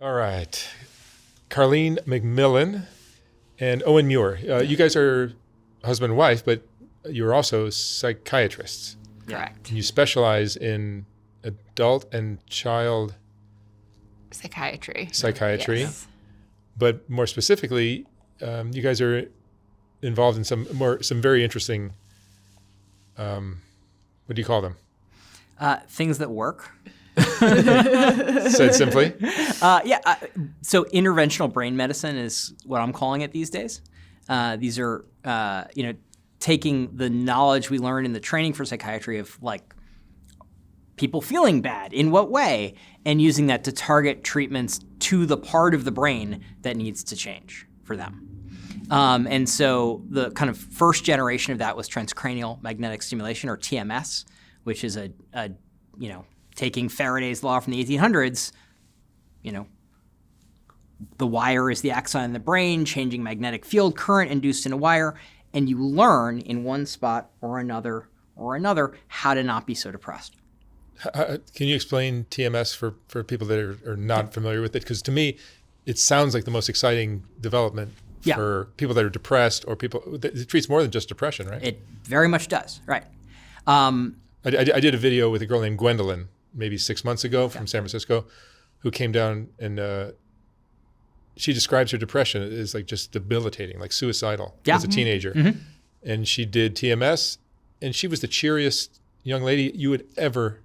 All right. Carlene MacMillan and Owen Muir. You guys are husband and wife, but you're also psychiatrists. Correct. And you specialize in adult and child Psychiatry. Yes. But more specifically, you guys are involved in some very interesting, what do you call them? Things that work. Said simply. So interventional brain medicine is what I'm calling it these days. These are, taking the knowledge we learned in the training for psychiatry of like people feeling bad, in what way, and using that to target treatments to the part of the brain that needs to change for them. And so the kind of first generation of that was transcranial magnetic stimulation, or TMS, which is taking Faraday's law from the 1800s, the wire is the axon in the brain, changing magnetic field current induced in a wire, and you learn in one spot or another how to not be so depressed. Can you explain TMS for people that are not familiar with it? Because to me, it sounds like the most exciting development for people that are depressed, or people. It treats more than just depression, right? It very much does, right. I did a video with a girl named Gwendolyn maybe 6 months ago from San Francisco, who came down and she describes her depression as like just debilitating, like suicidal as a teenager. Mm-hmm. And she did TMS, and she was the cheeriest young lady you would ever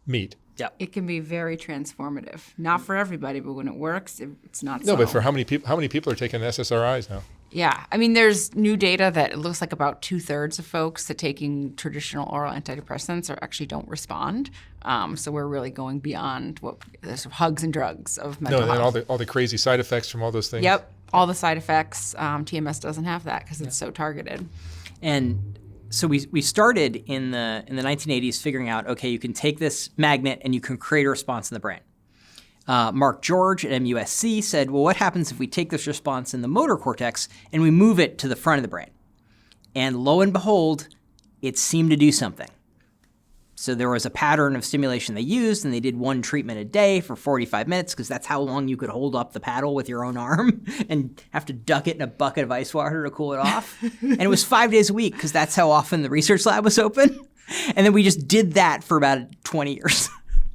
meet. Yeah, it can be very transformative. Not for everybody, but when it works, it's not so. No, but for how many people are taking SSRIs now? Yeah, I mean, there's new data that it looks like about 2/3 of folks that taking traditional oral antidepressants actually don't respond. So we're really going beyond what the sort of hugs and drugs of mental health. And all the crazy side effects from all those things. Yep, all the side effects. TMS doesn't have that because it's so targeted. And so we started in the 1980s figuring out, okay, you can take this magnet and you can create a response in the brain. Mark George at MUSC said, well, what happens if we take this response in the motor cortex and we move it to the front of the brain? And lo and behold, it seemed to do something. So there was a pattern of stimulation they used, and they did one treatment a day for 45 minutes because that's how long you could hold up the paddle with your own arm and have to duck it in a bucket of ice water to cool it off. And it was 5 days a week because that's how often the research lab was open. And then we just did that for about 20 years.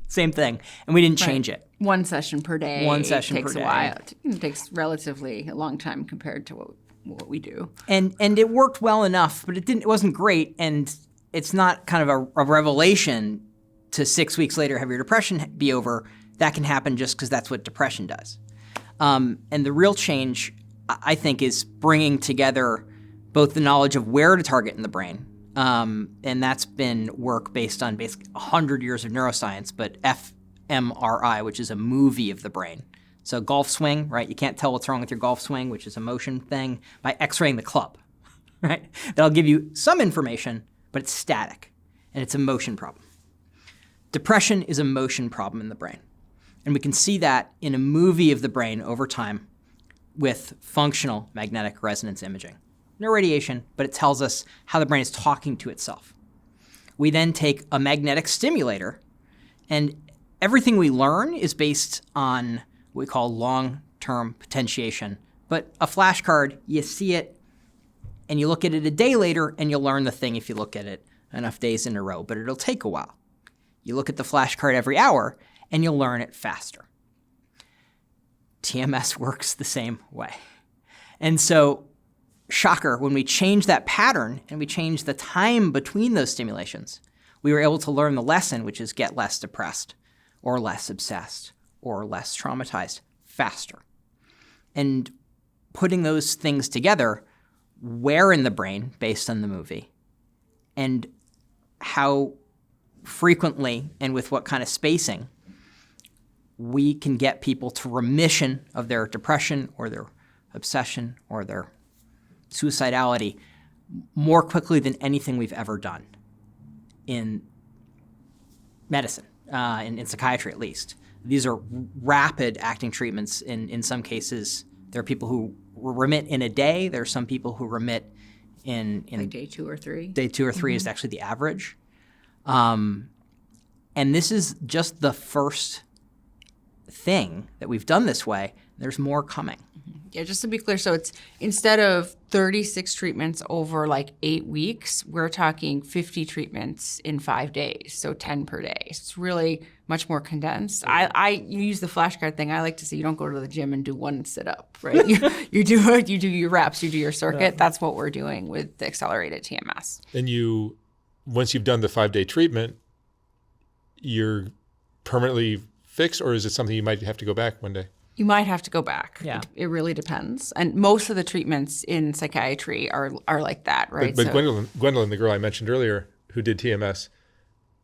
Same thing. And we didn't change it. One session per day. One session per day. Takes a while. It takes relatively a long time compared to what we do. And it worked well enough, but it wasn't great. And it's not kind of a revelation to 6 weeks later have your depression be over. That can happen just because that's what depression does. And the real change, I think, is bringing together both the knowledge of where to target in the brain, and that's been work based on basically 100 years of neuroscience, but fMRI, which is a movie of the brain. So golf swing, right? You can't tell what's wrong with your golf swing, which is a motion thing, by x-raying the club, right? That'll give you some information, but it's static, and it's a motion problem. Depression is a motion problem in the brain, and we can see that in a movie of the brain over time with functional magnetic resonance imaging. No radiation, but it tells us how the brain is talking to itself. We then take a magnetic stimulator, and everything we learn is based on what we call long-term potentiation. But a flashcard, you see it, and you look at it a day later, and you'll learn the thing if you look at it enough days in a row, but it'll take a while. You look at the flashcard every hour, and you'll learn it faster. TMS works the same way. And so, shocker, when we change that pattern and we change the time between those stimulations, we were able to learn the lesson, which is get less depressed or less obsessed or less traumatized faster. And putting those things together, where in the brain, based on the movie, and how frequently and with what kind of spacing we can get people to remission of their depression or their obsession or their suicidality more quickly than anything we've ever done in medicine, in psychiatry at least. These are rapid acting treatments. In some cases, there are people who remit in a day. There are some people who remit in like day 2 or 3. Day 2 or 3 is actually the average. And this is just the first thing that we've done this way. There's more coming. Yeah, just to be clear, so it's instead of 36 treatments over like 8 weeks, we're talking 50 treatments in 5 days, so 10 per day. So it's really much more condensed. You use the flashcard thing. I like to say you don't go to the gym and do one sit up, right? you do your reps, you do your circuit. Yeah. That's what we're doing with the accelerated TMS. And once you've done the 5-day treatment, you're permanently fixed, or is it something you might have to go back one day? You might have to go back. Yeah. It really depends. And most of the treatments in psychiatry are like that, right? But Gwendolyn, the girl I mentioned earlier who did TMS,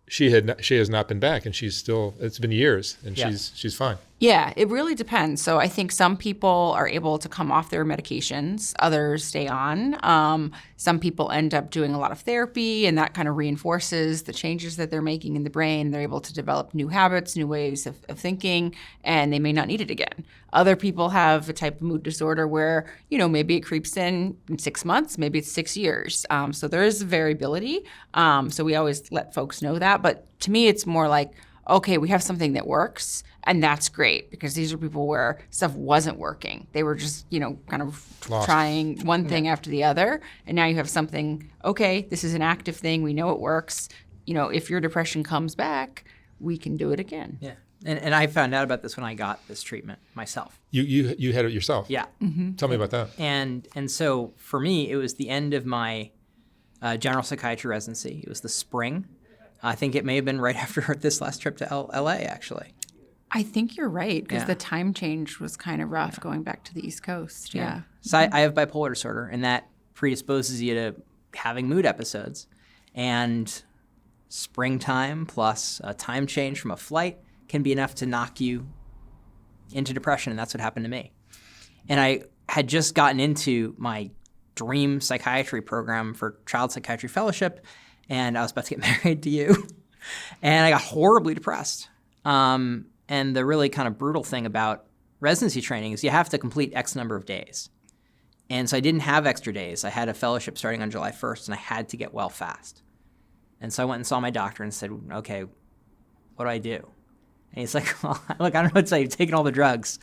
she has not been back, and it's been years, and she's fine. Yeah, it really depends. So I think some people are able to come off their medications, others stay on. Some people end up doing a lot of therapy, and that kind of reinforces the changes that they're making in the brain. They're able to develop new habits, new ways of thinking, and they may not need it again. Other people have a type of mood disorder where, maybe it creeps in 6 months, maybe it's 6 years. So there is variability. So we always let folks know that. But to me, it's more like, okay, we have something that works, and that's great, because these are people where stuff wasn't working. They were just, kind of lost, trying one thing after the other, and now you have something, okay, this is an active thing, we know it works. If your depression comes back, we can do it again. Yeah. And I found out about this when I got this treatment myself. You had it yourself? Yeah. Mm-hmm. Tell me about that. And so for me, it was the end of my general psychiatry residency. It was the spring. I think it may have been right after this last trip to LA, actually. I think you're right, because the time change was kind of rough going back to the East Coast. Yeah. So I have bipolar disorder, and that predisposes you to having mood episodes. And springtime plus a time change from a flight can be enough to knock you into depression, and that's what happened to me. And I had just gotten into my dream psychiatry program for child psychiatry fellowship, and I was about to get married to you, and I got horribly depressed. And the really kind of brutal thing about residency training is you have to complete X number of days. And so I didn't have extra days. I had a fellowship starting on July 1st, and I had to get well fast. And so I went and saw my doctor and said, okay, what do I do? And he's like, well, look, I don't know what to say. You've taken all the drugs.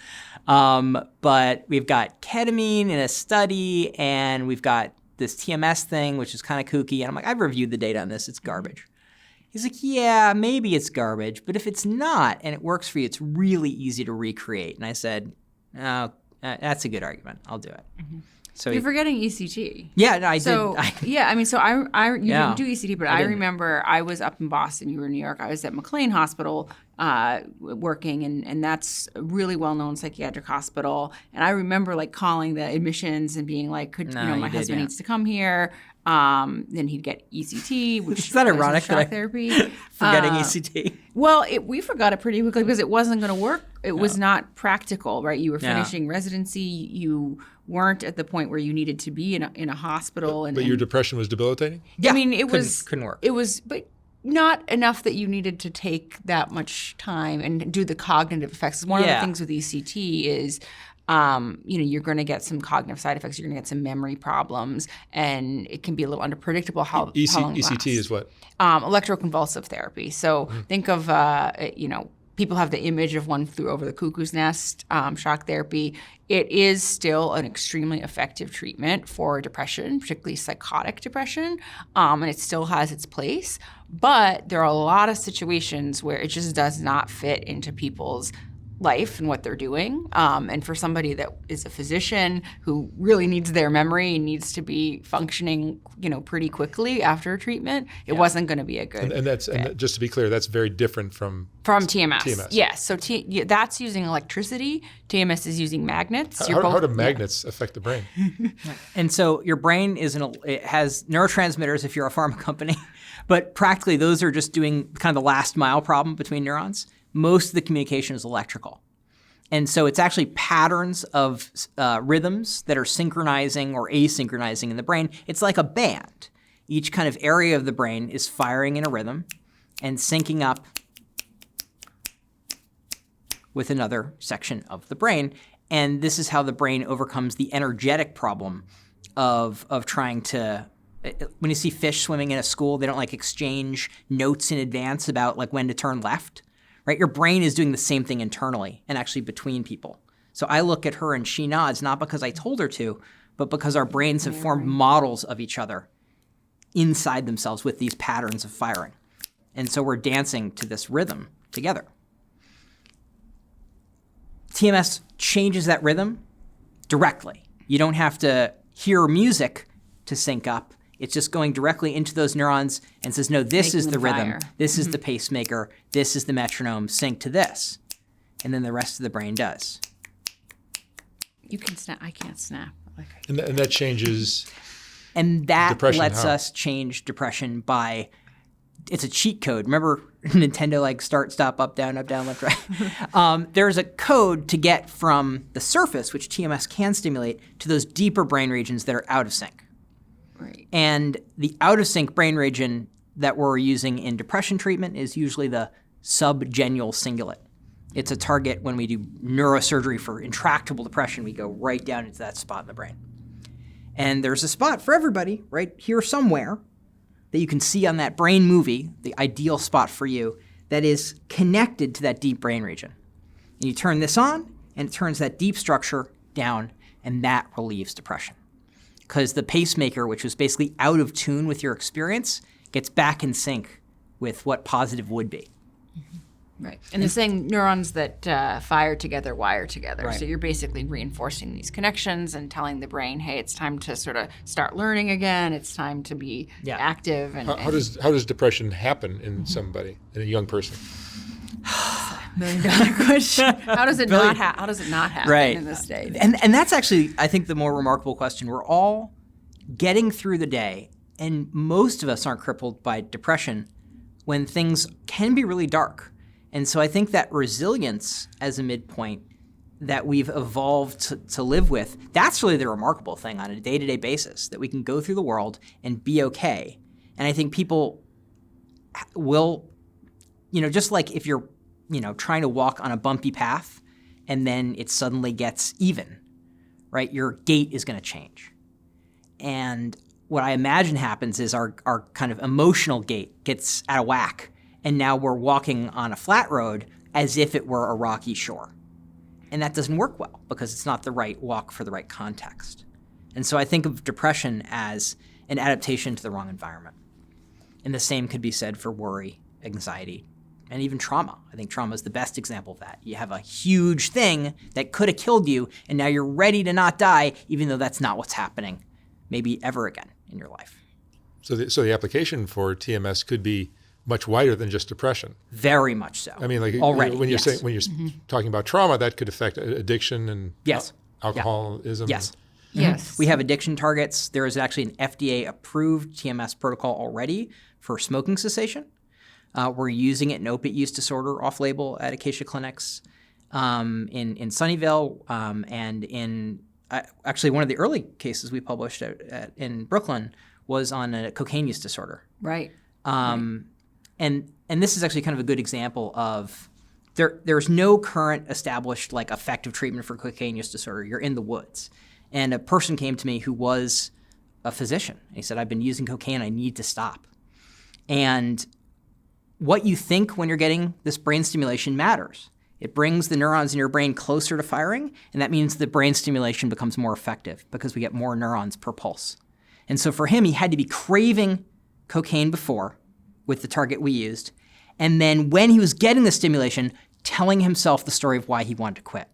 But we've got ketamine in a study, and we've got this TMS thing, which is kind of kooky. And I'm like, I've reviewed the data on this. It's garbage. He's like, yeah, maybe it's garbage, but if it's not and it works for you, it's really easy to recreate. And I said, oh, that's a good argument. I'll do it. Mm-hmm. So you're forgetting ECT. Yeah, no, I did. You didn't do ECT, but I remember I was up in Boston. You were in New York. I was at MacMillan Hospital working, and that's a really well-known psychiatric hospital. And I remember calling the admissions and being like, my husband needs to come here. Then he'd get ECT, which is that ironic shock therapy. Forgetting ECT. Well, we forgot it pretty quickly because it wasn't going to work. It was not practical, right? You were finishing residency. You weren't at the point where you needed to be in a hospital. But your depression was debilitating? Yeah, I mean, couldn't work. It was, but not enough that you needed to take that much time and do the cognitive effects. One of the things with ECT is, you're going to get some cognitive side effects. You're going to get some memory problems, and it can be a little unpredictable how long it ECT lasts. is what? Electroconvulsive therapy. So think of, people have the image of one flew over the cuckoo's nest, shock therapy. It is still an extremely effective treatment for depression, particularly psychotic depression, and it still has its place. But there are a lot of situations where it just does not fit into people's life and what they're doing. And for somebody that is a physician who really needs their memory and needs to be functioning, pretty quickly after a treatment, it wasn't going to be a good and just to be clear, that's very different from TMS. Yes. So that's using electricity. TMS is using magnets. How do magnets affect the brain? And so your brain it has neurotransmitters if you're a pharma company, but practically those are just doing kind of the last mile problem between neurons. Most of the communication is electrical. And so it's actually patterns of rhythms that are synchronizing or asynchronizing in the brain. It's like a band. Each kind of area of the brain is firing in a rhythm and syncing up with another section of the brain. And this is how the brain overcomes the energetic problem of trying to, when you see fish swimming in a school, they don't exchange notes in advance about when to turn left. right? Your brain is doing the same thing internally and actually between people. So I look at her and she nods, not because I told her to, but because our brains have formed models of each other inside themselves with these patterns of firing. And so we're dancing to this rhythm together. TMS changes that rhythm directly. You don't have to hear music to sync up. It's just going directly into those neurons and says, no, this is the rhythm. This is the pacemaker. This is the metronome. Sync to this. And then the rest of the brain does. You can snap. I can't snap. And that changes. And that Depression, lets how? us change depression by, it's a cheat code. Remember Nintendo, like start, stop, up, down, left, right? There's a code to get from the surface, which TMS can stimulate, to those deeper brain regions that are out of sync. Right. And the out of sync brain region that we're using in depression treatment is usually the subgenual cingulate. It's a target when we do neurosurgery for intractable depression, we go right down into that spot in the brain. And there's a spot for everybody right here somewhere that you can see on that brain movie, the ideal spot for you, that is connected to that deep brain region. And you turn this on, and it turns that deep structure down, and that relieves depression. Because the pacemaker, which was basically out of tune with your experience, gets back in sync with what positive would be. Right. And they're saying neurons that fire together wire together. Right. So you're basically reinforcing these connections and telling the brain, hey, it's time to sort of start learning again. It's time to be active. And How does depression happen in somebody, in a young person? $1 million question. How does it not happen in this stage? And that's actually, I think, the more remarkable question. We're all getting through the day, and most of us aren't crippled by depression when things can be really dark. And so I think that resilience as a midpoint that we've evolved to live with, that's really the remarkable thing on a day-to-day basis, that we can go through the world and be okay. And I think people will, just like if you're, trying to walk on a bumpy path and then it suddenly gets even, right? Your gait is going to change. And what I imagine happens is our kind of emotional gait gets out of whack. And now we're walking on a flat road as if it were a rocky shore. And that doesn't work well because it's not the right walk for the right context. And so I think of depression as an adaptation to the wrong environment. And the same could be said for worry, anxiety, and even trauma. I think trauma is the best example of that. You have a huge thing that could have killed you, and now you're ready to not die, even though that's not what's happening, maybe ever again in your life. So the application for TMS could be much wider than just depression. Very much so. I mean, like already, when you're saying, when you're talking about trauma, that could affect addiction and alcoholism. Yes. Yes. We have addiction targets. There is actually an FDA-approved TMS protocol already for smoking cessation. We're using it in opiate use disorder off-label at Acacia clinics in Sunnyvale and in actually one of the early cases we published in Brooklyn was on a cocaine use disorder. Right. And this is actually kind of a good example of there's no current established like effective treatment for cocaine use disorder. You're in the woods. And a person came to me who was a physician. He said, I've been using cocaine. I need to stop. And what you think when you're getting this brain stimulation matters. It brings the neurons in your brain closer to firing, and that means the brain stimulation becomes more effective because we get more neurons per pulse. And so for him, he had to be craving cocaine before with the target we used, and then when he was getting the stimulation, telling himself the story of why he wanted to quit.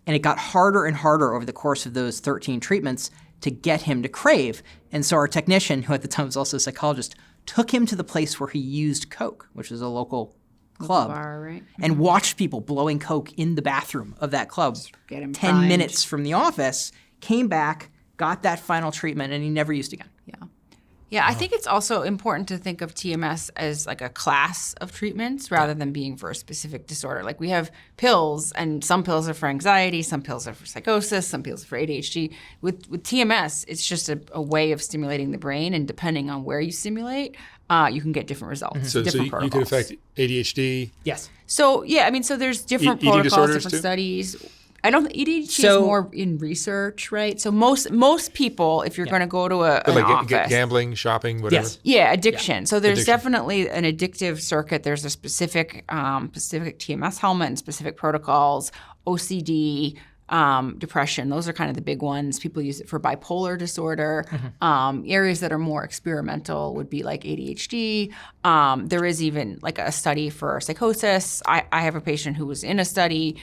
And it got harder and harder over the course of those 13 treatments to get him to crave. And so our technician, who at the time was also a psychologist, took him to the place where he used coke, which is a local club, bar, right? and watched people blowing coke in the bathroom of that club. Get him 10 primed. minutes from the office, came back, got that final treatment, and he never used again. Yeah. Yeah, I think it's also important to think of TMS as like a class of treatments rather than being for a specific disorder. Like we have pills, and some pills are for anxiety, some pills are for psychosis, some pills are for ADHD. With TMS, it's just a way of stimulating the brain, and depending on where you stimulate, you can get different results. So different you protocols. could affect ADHD. Yes. So yeah, I mean, so there's different Eating protocols, disorders different too? studies. I don't think ADHD is more in research, right? So most people, if you're going to go to an office, gambling, shopping, whatever. Yes. Yeah, addiction. So there's Addiction. definitely an addictive circuit. There's a specific TMS helmet and specific protocols, OCD, depression. Those are kind of the big ones. People use it for bipolar disorder. Areas that are more experimental would be like ADHD. There is even like a study for psychosis. I have a patient who was in a study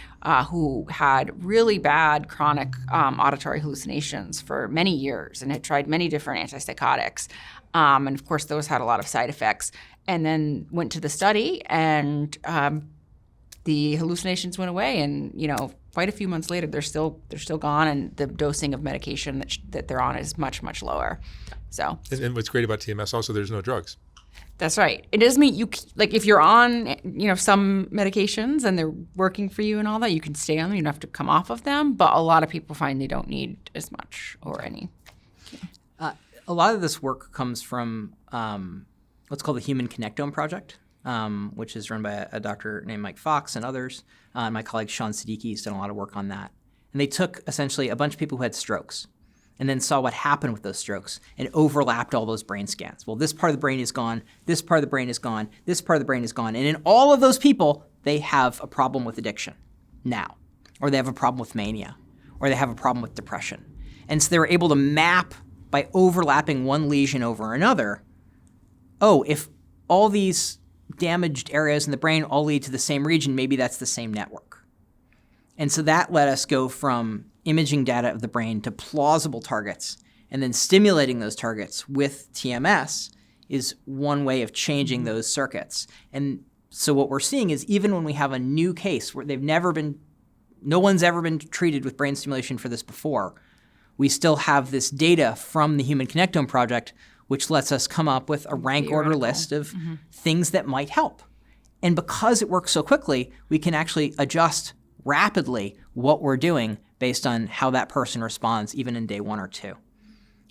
who had really bad chronic auditory hallucinations for many years and had tried many different antipsychotics. And of course, those had a lot of side effects. And then went to the study and the hallucinations went away, and quite a few months later, they're still gone, and the dosing of medication that they're on is much, much lower. So, and what's great about TMS also, there's no drugs. That's right. It doesn't mean if you're on some medications and they're working for you and all that, you can stay on them. You don't have to come off of them. But a lot of people find they don't need as much or any. A lot of this work comes from what's called the Human Connectome Project, which is run by a doctor named Mike Fox and others. My colleague Sean Siddiqui has done a lot of work on that. And they took essentially a bunch of people who had strokes and then saw what happened with those strokes and overlapped all those brain scans. Well, this part of the brain is gone, this part of the brain is gone, this part of the brain is gone. And in all of those people, they have a problem with addiction now, or they have a problem with mania, or they have a problem with depression. And so they were able to map by overlapping one lesion over another, if all these damaged areas in the brain all lead to the same region, maybe that's the same network. And so that let us go from imaging data of the brain to plausible targets, and then stimulating those targets with TMS is one way of changing those circuits. And so what we're seeing is even when we have a new case where no one's ever been treated with brain stimulation for this before, we still have this data from the Human Connectome Project, which lets us come up with a rank order list of things that might help. And because it works so quickly, we can actually adjust rapidly what we're doing based on how that person responds, even in day 1 or 2.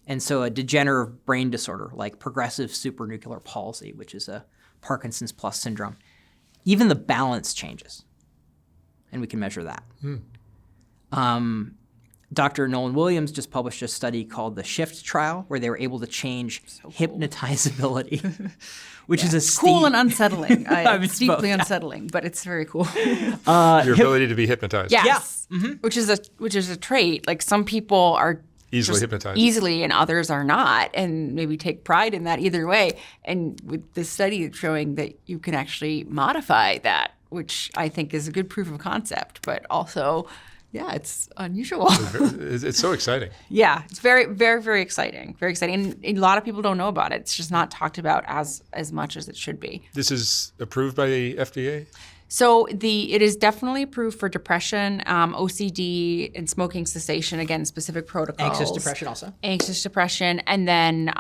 And so a degenerative brain disorder like progressive supranuclear palsy, which is a Parkinson's plus syndrome, even the balance changes. And we can measure that. Dr. Nolan Williams just published a study called the SHIFT trial, where they were able to change hypnotizability, which is a cool and unsettling. It's deeply both, unsettling, but it's very cool. Your ability to be hypnotized. Yes, which is a trait. Like some people are Easily hypnotized. Easily, and others are not, and maybe take pride in that either way. And with this study, it's showing that you can actually modify that, which I think is a good proof of concept, but also, yeah, it's unusual. It's so exciting. Yeah, it's very, very, very exciting. Very exciting. And a lot of people don't know about it. It's just not talked about as much as it should be. This is approved by the FDA? So it is definitely approved for depression, OCD, and smoking cessation. Again, specific protocols. Anxious depression also. Anxious depression, and then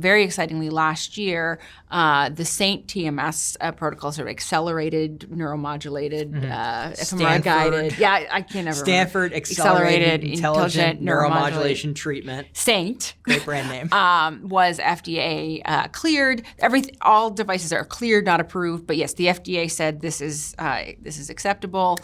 very excitingly, last year, the SAINT TMS protocol, sort of accelerated neuromodulated, fMRI guided. Yeah, I can't ever. Stanford remember. Accelerated Intelligent Neuromodulation Treatment. SAINT. Great brand name. Was FDA cleared. All devices are cleared, not approved. But yes, the FDA said this is acceptable.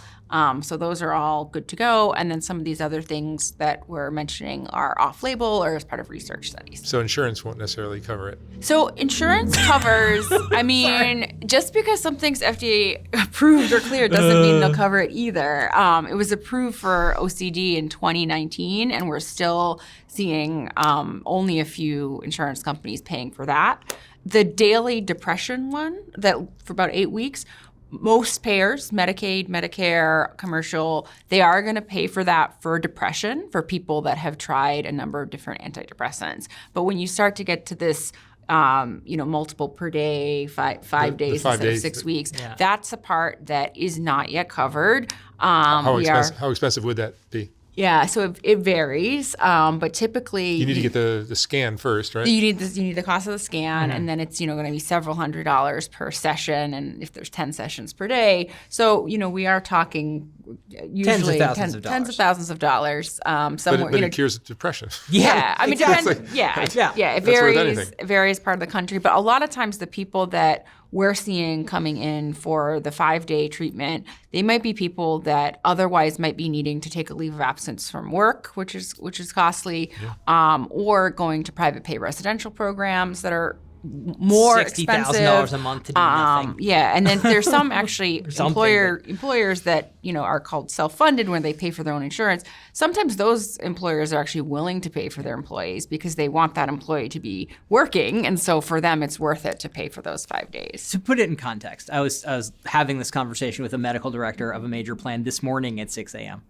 So those are all good to go. And then some of these other things that we're mentioning are off-label or as part of research studies. So insurance won't necessarily cover it. So insurance covers, I mean, just because something's FDA approved or cleared doesn't mean they'll cover it either. It was approved for OCD in 2019, and we're still seeing only a few insurance companies paying for that. The daily depression one, that for about 8 weeks, most payers, Medicaid, Medicare, commercial, they are going to pay for that for depression for people that have tried a number of different antidepressants. But when you start to get to this, multiple per day, five days instead of 6 weeks, that's a part that is not yet covered. How expensive would that be? Yeah, so it varies, but typically you need to get the scan first, right? You need the cost of the scan, and then it's going to be several $100s per session, and if there's 10 sessions per day, so we are talking usually tens of thousands of dollars. Somewhere, but it cures depression. Yeah, I mean, exactly. it depends. Yeah, it varies. It varies part of the country, but a lot of times the people that we're seeing coming in for the 5-day treatment, they might be people that otherwise might be needing to take a leave of absence from work, which is costly, or going to private pay residential programs that are more expensive. $60,000 a month to do nothing. Yeah, and then there's some actually something, employers that are called self-funded when they pay for their own insurance. Sometimes those employers are actually willing to pay for their employees because they want that employee to be working, and so for them it's worth it to pay for those 5 days. To put it in context, I was having this conversation with a medical director of a major plan this morning at 6 a.m.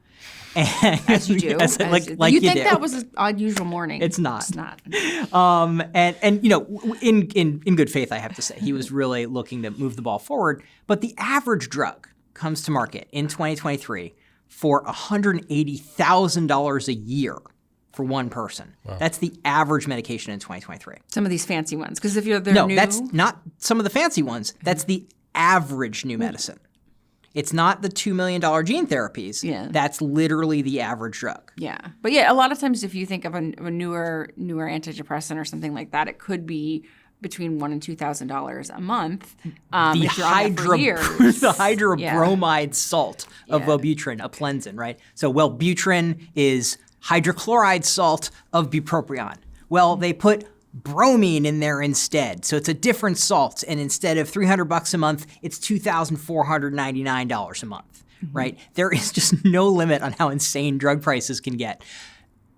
As you do. Like you think do. that was an unusual morning. It's not. It's not. In good faith, I have to say, he was really looking to move the ball forward. But the average drug comes to market in 2023 for $180,000 a year for one person. Wow. That's the average medication in 2023. Some of these fancy ones, because if they're new. That's not some of the fancy ones. That's the average new medicine. It's not the $2 million gene therapies. Yeah. That's literally the average drug. Yeah. But yeah, a lot of times if you think of a newer antidepressant or something like that, it could be between $1,000 and $2,000 a month. If you're on it for years. The hydrobromide salt of Wellbutrin, Aplenzin, right? So Wellbutrin is hydrochloride salt of bupropion. Well, they put bromine in there instead. So it's a different salt. And instead of $300 a month, it's $2,499 a month, right? There is just no limit on how insane drug prices can get.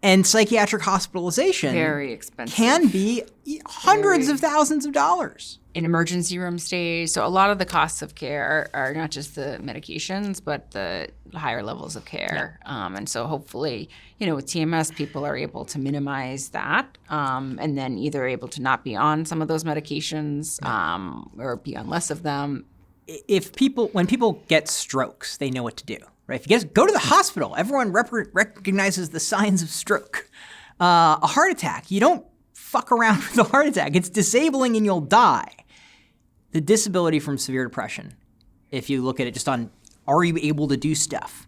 And psychiatric hospitalization very expensive. Can be hundreds of thousands of dollars. In emergency room stays. So a lot of the costs of care are not just the medications, but the higher levels of care. Yeah. And so hopefully, with TMS, people are able to minimize that and then either able to not be on some of those medications or be on less of them. When people get strokes, they know what to do. Right? If you guys go to the hospital, everyone recognizes the signs of stroke. A heart attack, you don't fuck around with a heart attack. It's disabling and you'll die. The disability from severe depression, if you look at it just on are you able to do stuff,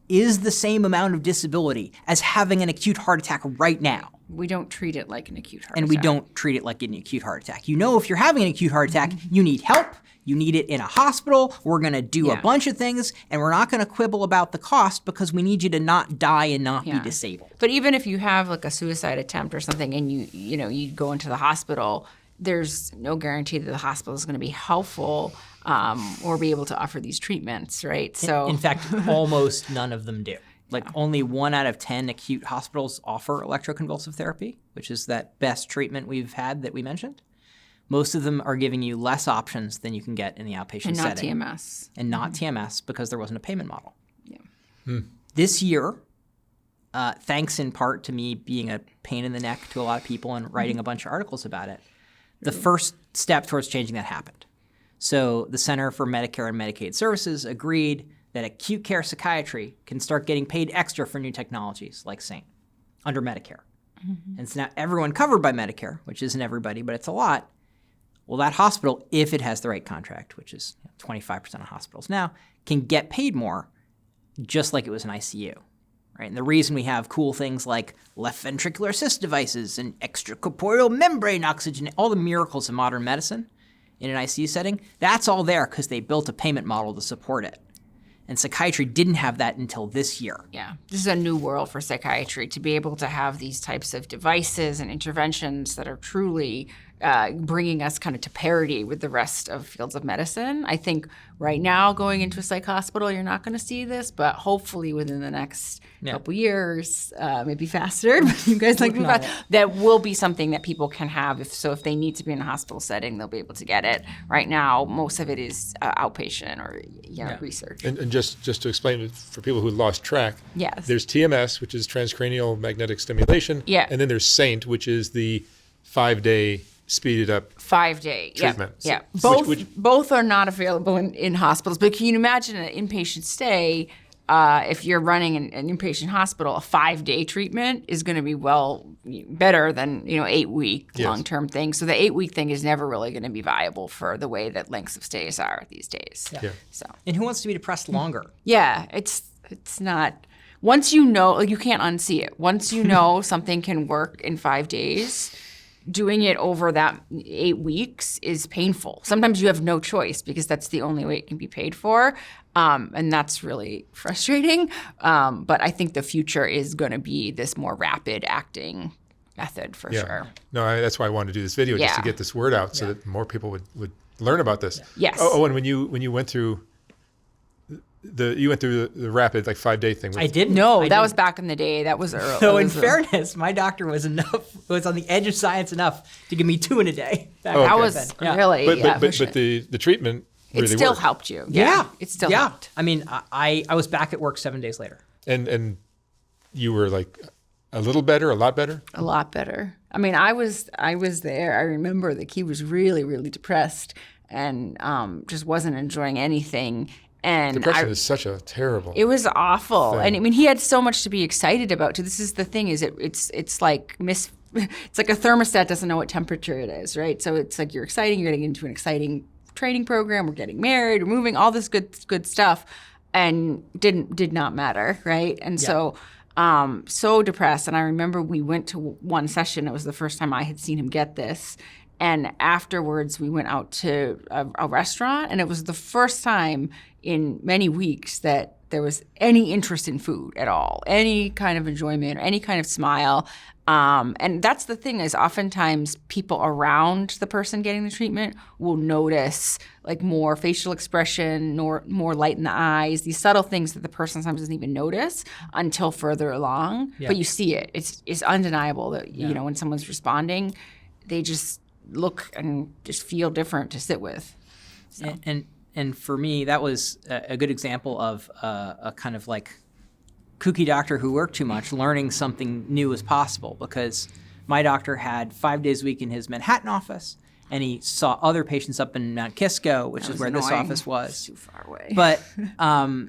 is the same amount of disability as having an acute heart attack right now. We don't treat it like an acute heart attack. And we don't treat it like an acute heart attack. If you're having an acute heart attack, you need help. You need it in a hospital. We're going to do a bunch of things, and we're not going to quibble about the cost because we need you to not die and not be disabled. But even if you have like a suicide attempt or something and you go into the hospital, there's no guarantee that the hospital is going to be helpful or be able to offer these treatments, right? So, in fact, almost none of them do. Only 1 out of 10 acute hospitals offer electroconvulsive therapy, which is that best treatment we've had that we mentioned. Most of them are giving you less options than you can get in the outpatient setting. And not TMS because there wasn't a payment model. Yeah. This year, thanks in part to me being a pain in the neck to a lot of people and writing a bunch of articles about it, the first step towards changing that happened. So the Center for Medicare and Medicaid Services agreed that acute care psychiatry can start getting paid extra for new technologies like SANE under Medicare. And so now everyone covered by Medicare, which isn't everybody, but it's a lot. Well, that hospital, if it has the right contract, which is 25% of hospitals now, can get paid more just like it was an ICU, right? And the reason we have cool things like left ventricular assist devices and extracorporeal membrane oxygen, all the miracles of modern medicine in an ICU setting, that's all there because they built a payment model to support it. And psychiatry didn't have that until this year. Yeah, this is a new world for psychiatry to be able to have these types of devices and interventions that are truly bringing us kind of to parity with the rest of fields of medicine. I think right now going into a psych hospital, you're not going to see this, but hopefully within the next couple years, maybe faster, but you guys like that will be something that people can have. If they need to be in a hospital setting, they'll be able to get it. Right now, most of it is outpatient or research. And just to explain it for people who lost track, there's TMS, which is transcranial magnetic stimulation, and then there's SAINT, which is the 5-day speeded up 5-day treatment. Yeah. Both are not available in hospitals. But can you imagine an inpatient stay? If you're running an inpatient hospital, a 5-day treatment is going to be better than 8-week long-term thing. So the 8-week thing is never really going to be viable for the way that lengths of stays are these days. So and who wants to be depressed longer? Yeah, it's not. Once you know, you can't unsee it. Once you know something can work in 5 days, doing it over that 8 weeks is painful. Sometimes you have no choice because that's the only way it can be paid for. And that's really frustrating. But I think the future is going to be this more rapid acting method for sure. No, that's why I wanted to do this video, just to get this word out so that more people would learn about this. Yes. Oh, and when you went through the rapid 5-day thing. I didn't. No, that was back in the day. That was early. So in fairness, my doctor was on the edge of science enough to give me 2 in a day. That was really, But the treatment really it still worked. helped you. Yeah. It still helped. I mean, I was back at work 7 days later. And you were a little better, a lot better? A lot better. I mean, I was there. I remember that he was really, really depressed and just wasn't enjoying anything. And depression is such a terrible. It was awful, thing. and I mean, he had so much to be excited about too. This is the thing: is it's like it's like a thermostat doesn't know what temperature it is, right? So it's like you're exciting, you're getting into an exciting training program, we're getting married, we're moving, all this good stuff, and did not matter, right? And so depressed. And I remember we went to one session. It was the first time I had seen him get this. And afterwards, we went out to a restaurant, and it was the first time in many weeks that there was any interest in food at all, any kind of enjoyment, or any kind of smile. And that's the thing is oftentimes people around the person getting the treatment will notice more facial expression, more light in the eyes, these subtle things that the person sometimes doesn't even notice until further along. Yeah. But you see it. It's undeniable that, when someone's responding, they just look and just feel different to sit with. So. And for me, that was a good example of a kind of kooky doctor who worked too much, learning something new is possible, because my doctor had 5 days a week in his Manhattan office, and he saw other patients up in Mount Kisco, which is where this office was. It's too far away. But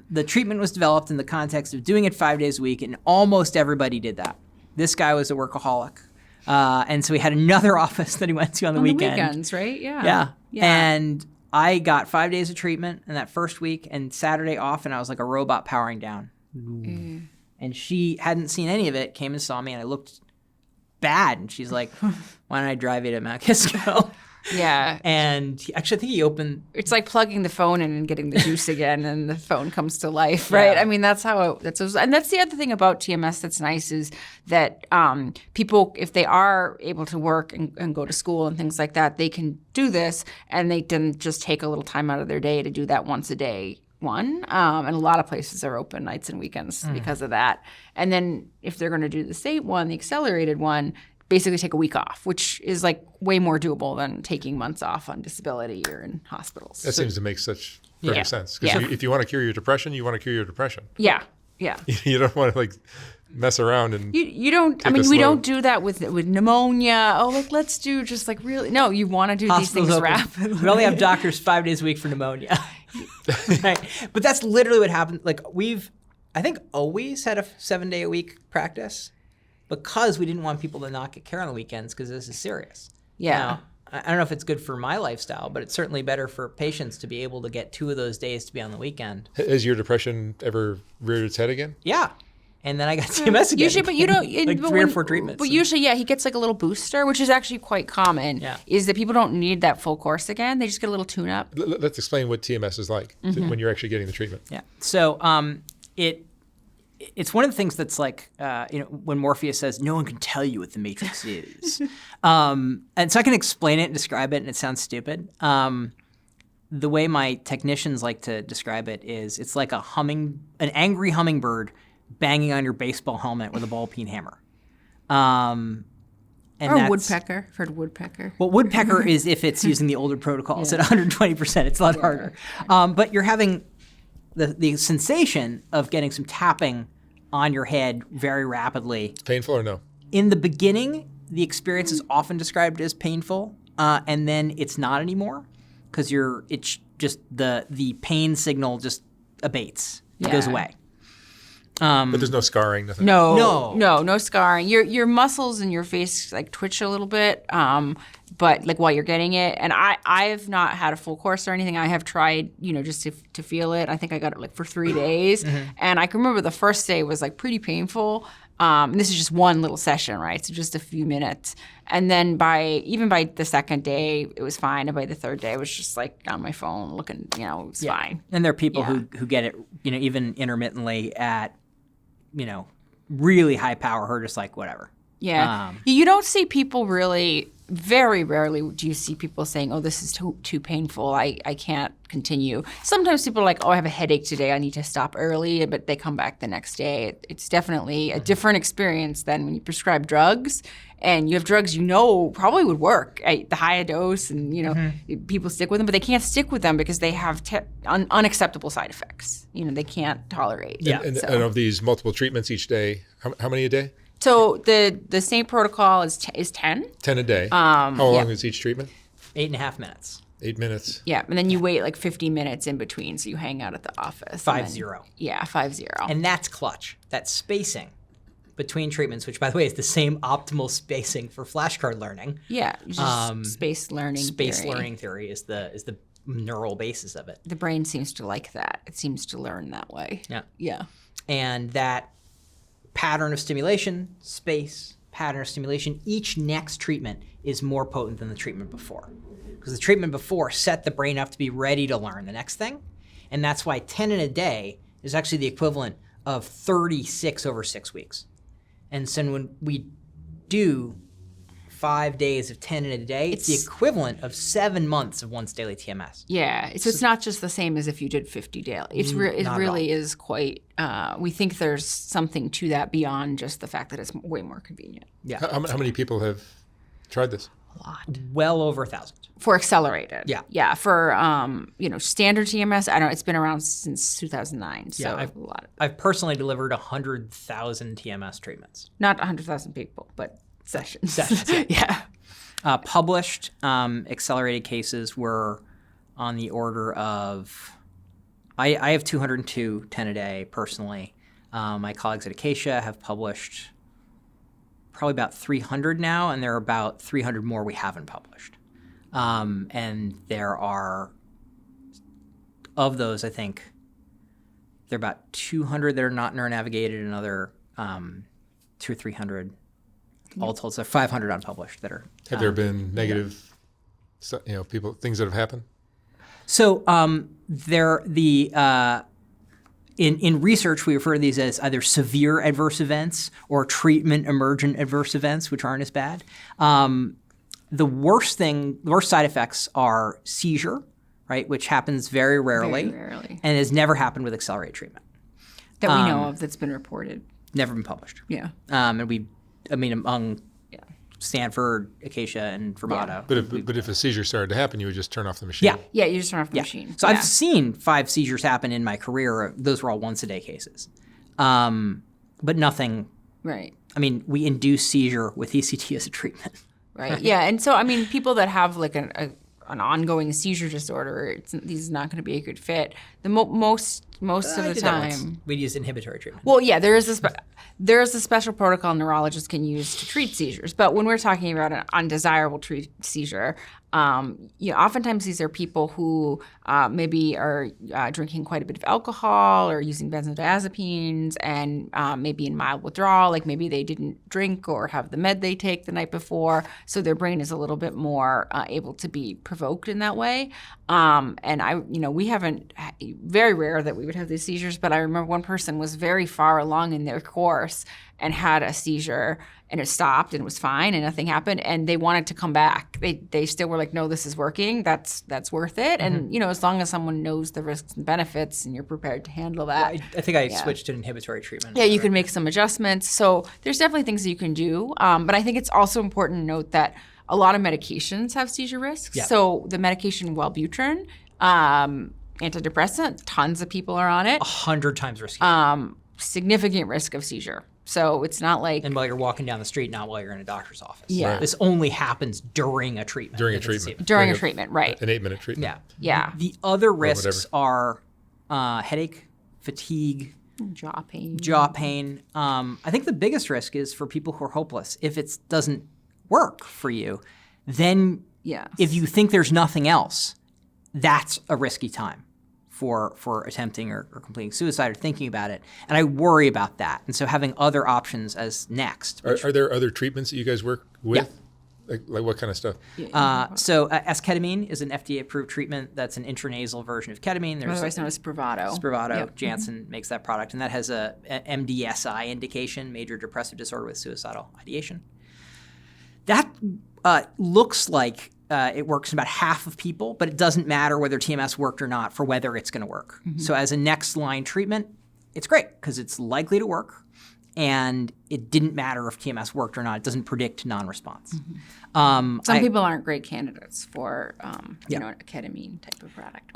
the treatment was developed in the context of doing it 5 days a week, and almost everybody did that. This guy was a workaholic. And so he had another office that he went to on the weekend. On the weekends, right? Yeah. And I got 5 days of treatment in that first week and Saturday off, and I was like a robot powering down. Mm. And she hadn't seen any of it, came and saw me, and I looked bad. And she's like, why don't I drive you to Mount Kisco? Yeah. And actually, I think he opened... It's like plugging the phone in and getting the juice again, and the phone comes to life, right? Yeah. I mean, that's how and that's the other thing about TMS that's nice is that people, if they are able to work and go to school and things like that, they can do this, and they can just take a little time out of their day to do that once a day. And a lot of places are open nights and weekends because of that. And then if they're going to do the state one, the accelerated one, basically take a week off, which is way more doable than taking months off on disability or in hospitals. That seems to make such perfect sense. Because if you want to cure your depression, you want to cure your depression. Yeah. You don't want to mess around and you don't. I mean, we don't do that with pneumonia. Oh, let's do just really. No, you want to do these things rapidly. We only have doctors 5 days a week for pneumonia. Right. But that's literally what happened. We've, I think, always had a 7-day-a-week practice, because we didn't want people to not get care on the weekends because this is serious. Yeah. Now, I don't know if it's good for my lifestyle, but it's certainly better for patients to be able to get 2 of those days to be on the weekend. Has your depression ever reared its head again? Yeah. And then I got TMS again. Usually, but you don't... 3 or 4 treatments. But usually, he gets a little booster, which is actually quite common, is that people don't need that full course again. They just get a little tune-up. Let's explain what TMS is like when you're actually getting the treatment. Yeah. So it's one of the things that's when Morpheus says, no one can tell you what the Matrix is. And so I can explain it and describe it, and it sounds stupid. The way my technicians like to describe it is it's like an angry hummingbird banging on your baseball helmet with a ball-peen hammer. Or a woodpecker. I've heard woodpecker. Well, woodpecker is if it's using the older protocols at 120%. It's a lot harder. But you're having the sensation of getting some tapping on your head very rapidly. Painful or no? In the beginning, the experience is often described as painful, and then it's not anymore because it's just the pain signal just abates. It goes away. But there's no scarring, nothing. No scarring. Your muscles in your face twitch a little bit, but like while you're getting it, and I've not had a full course or anything. I have tried, just to feel it. I think I got it like for 3 days, and I can remember the first day was like pretty painful. And this is just one little session, right? So just a few minutes, and then by the second day, it was fine, and by the third day, I was just like on my phone looking, it was fine. And there are people who get it, even intermittently at, really high power who are just like, whatever. Yeah. You don't see people really, very rarely do you see people saying, oh, this is too painful. I can't continue. Sometimes people are like, oh, I have a headache today. I need to stop early, but they come back the next day. It's definitely a different experience than when you prescribe drugs and you have drugs probably would work at the higher dose and, people stick with them, but they can't stick with them because they have unacceptable side effects. They can't tolerate. And of these multiple treatments each day, how many a day? So the same protocol is 10. 10 a day. How long is each treatment? 8.5 minutes. 8 minutes. Yeah, and then you wait like 50 minutes in between, so you hang out at the office. 5-0. Yeah, 5-0. And that's clutch. That spacing between treatments, which by the way is the same optimal spacing for flashcard learning. Yeah, just space learning. Learning theory is the neural basis of it. The brain seems to like that. It seems to learn that way. Yeah. Yeah. And that pattern of stimulation, each next treatment is more potent than the treatment before. Because the treatment before set the brain up to be ready to learn the next thing. And that's why 10 in a day is actually the equivalent of 36 over 6 weeks. And so when we do 5 days of 10 in a day, it's the equivalent of 7 months of once daily TMS. Yeah, so it's not just the same as if you did 50 daily. It really is quite, we think there's something to that beyond just the fact that it's way more convenient. Yeah. How many people have tried this? A lot. Well over 1,000. For accelerated. Yeah. Yeah, for, standard TMS, I don't know, it's been around since 2009, so a lot. I've personally delivered 100,000 TMS treatments. Not 100,000 people, but sessions. Yeah. Published accelerated cases were on the order of, I have 202 10 a day personally. My colleagues at Acacia have published probably about 300 now, and there are about 300 more we haven't published. And there are, of those, I think, there are about 200 that are not neuronavigated, another 200 or 300 all told. So 500 unpublished that are. Have there been negative, things that have happened? So in research, we refer to these as either severe adverse events or treatment emergent adverse events, which aren't as bad. The worst side effects are seizure, right, which happens very rarely. And has never happened with accelerated treatment. That we know of, that's been reported. Never been published. Yeah. Among Stanford, Acacia, and Vermont. But if a seizure started to happen, you would just turn off the machine. Yeah, you just turn off the machine. So I've seen 5 seizures happen in my career. Those were all once-a-day cases. But nothing. Right. We induce seizure with ECT as a treatment. Right. Yeah, and so people that have like an ongoing seizure disorder, this is not going to be a good fit. The most of the time, we'd use inhibitory treatment. Well, yeah, there is a special protocol neurologists can use to treat seizures. But when we're talking about an undesirable seizure, oftentimes these are people who maybe are drinking quite a bit of alcohol or using benzodiazepines and maybe in mild withdrawal, like maybe they didn't drink or have the med they take the night before, so their brain is a little bit more able to be provoked in that way. We haven't, very rare that we would have these seizures, but I remember one person was very far along in their course and had a seizure, and it stopped and it was fine and nothing happened, and they wanted to come back. They still were like, no, this is working. That's worth it. And as long as someone knows the risks and benefits and you're prepared to handle that. I think I switched to inhibitory treatment. Yeah, you can make some adjustments. So there's definitely things that you can do. But I think it's also important to note that a lot of medications have seizure risks. Yeah. So the medication Wellbutrin, antidepressant, tons of people are on it. 100 times riskier. Significant risk of seizure. So it's not like... And while you're walking down the street, not while you're in a doctor's office. Yeah. Right. This only happens during a treatment. During a treatment. During a treatment, right. An 8-minute treatment. Yeah. Yeah. The other risks are headache, fatigue, jaw pain. I think the biggest risk is for people who are hopeless. If it doesn't work for you, then Yes. if you think there's nothing else, that's a risky time for attempting or completing suicide or thinking about it. And I worry about that. And so having other options as next. Are there other treatments that you guys work with? Like what kind of stuff? So esketamine is an FDA-approved treatment. That's an intranasal version of ketamine. There's Otherwise known as Spravato. Spravato. Yep. Janssen makes that product, and that has a MDSI indication, major depressive disorder with suicidal ideation. That looks like it works in about half of people, but it doesn't matter whether TMS worked or not for whether it's going to work. So as a next line treatment, it's great because it's likely to work. And it didn't matter if TMS worked or not. It doesn't predict non-response. Some people aren't great candidates for, a ketamine type of product.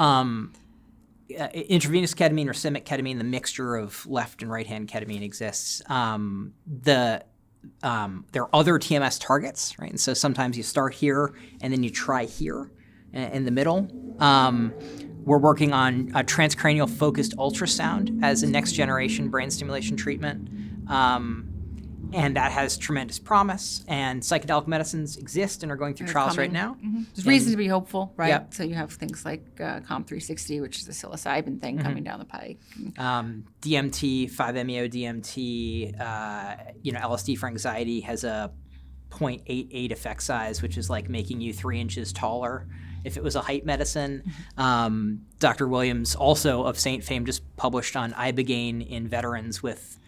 Intravenous ketamine or simic ketamine, the mixture of left and right-hand ketamine exists. There are other TMS targets, right? And so sometimes you start here and then you try here in the middle. We're working on a transcranial focused ultrasound as a next generation brain stimulation treatment. And that has tremendous promise. And psychedelic medicines exist and are going through trials right now. There's reason to be hopeful, right? Yep. So you have things like COM360, which is a psilocybin thing coming down the pike. DMT, 5-MeO-DMT, LSD for anxiety has a 0.88 effect size, which is like making you 3 inches taller if it was a height medicine. Dr. Williams, also of Saint fame, just published on ibogaine in veterans with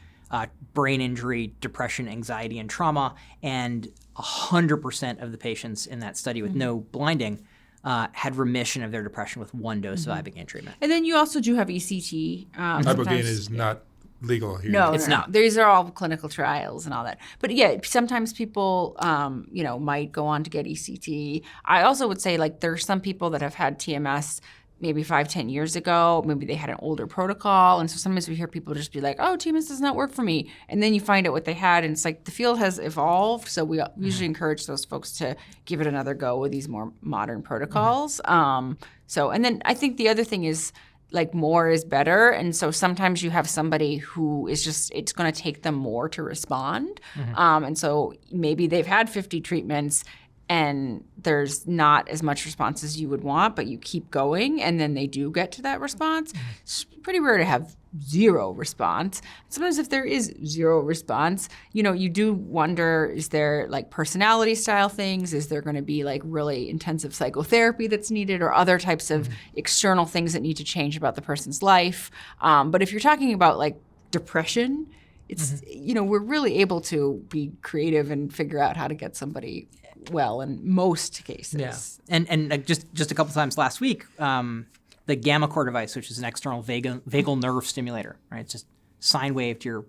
brain injury, depression, anxiety, and trauma, and 100% of the patients in that study with no blinding had remission of their depression with 1 dose of ibogaine treatment. And then you also do have ECT. Ibogaine is not legal here. No, it's not. These are all clinical trials and all that. But yeah, sometimes people, might go on to get ECT. I also would say, like, there's some people that have had TMS maybe 5-10 years ago. Maybe they had an older protocol. And so sometimes we hear people just be like, oh, TMS does not work for me. And then you find out what they had. And it's like the field has evolved. So we usually encourage those folks to give it another go with these more modern protocols. And then I think the other thing is, like, more is better. And so sometimes you have somebody who is just, it's going to take them more to respond. And so maybe they've had 50 treatments and there's not as much response as you would want, but you keep going and then they do get to that response. It's pretty rare to have zero response. Sometimes if there is zero response, you do wonder, is there like personality style things? Is there going to be like really intensive psychotherapy that's needed or other types of external things that need to change about the person's life? But if you're talking about like depression, it's, we're really able to be creative and figure out how to get somebody well in most cases. Yeah. And just a couple times last week, the GammaCore device, which is an external vagal nerve stimulator, right? It's just sine wave to your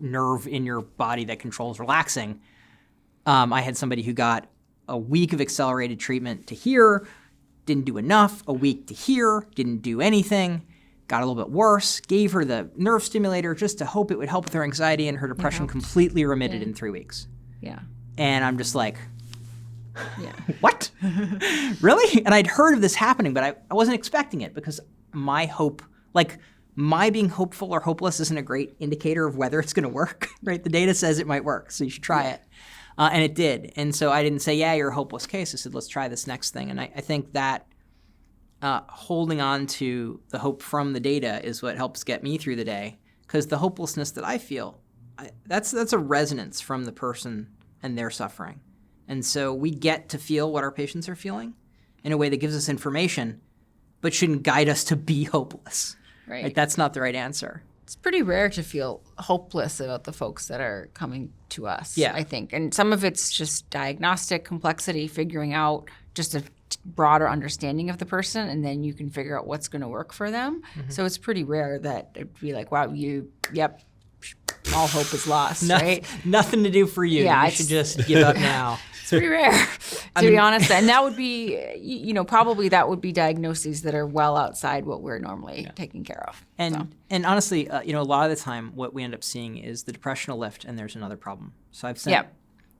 nerve in your body that controls relaxing. I had somebody who got a week of accelerated treatment to here, didn't do enough, a week to here, didn't do anything, got a little bit worse, gave her the nerve stimulator just to hope it would help with her anxiety, and her depression completely remitted in 3 weeks. Yeah. And I'm just like, Yeah. what? Really? And I'd heard of this happening, but I wasn't expecting it because my being hopeful or hopeless isn't a great indicator of whether it's going to work, right? The data says it might work, so you should try it. And it did. And so I didn't say, yeah, you're a hopeless case. I said, let's try this next thing. And I think that holding on to the hope from the data is what helps get me through the day, because the hopelessness that I feel, that's a resonance from the person and their suffering. And so we get to feel what our patients are feeling in a way that gives us information, but shouldn't guide us to be hopeless. Right. That's not the right answer. It's pretty rare to feel hopeless about the folks that are coming to us, Yeah. I think. And some of it's just diagnostic complexity, figuring out just a broader understanding of the person, and then you can figure out what's going to work for them. So it's pretty rare that it'd be like, wow, all hope is lost, right? Nothing to do for you. Yeah, You should just give up now. It's pretty rare, to be honest. And that would be, probably that would be diagnoses that are well outside what we're normally taking care of. And honestly, a lot of the time what we end up seeing is the depression will lift and there's another problem. So I've sent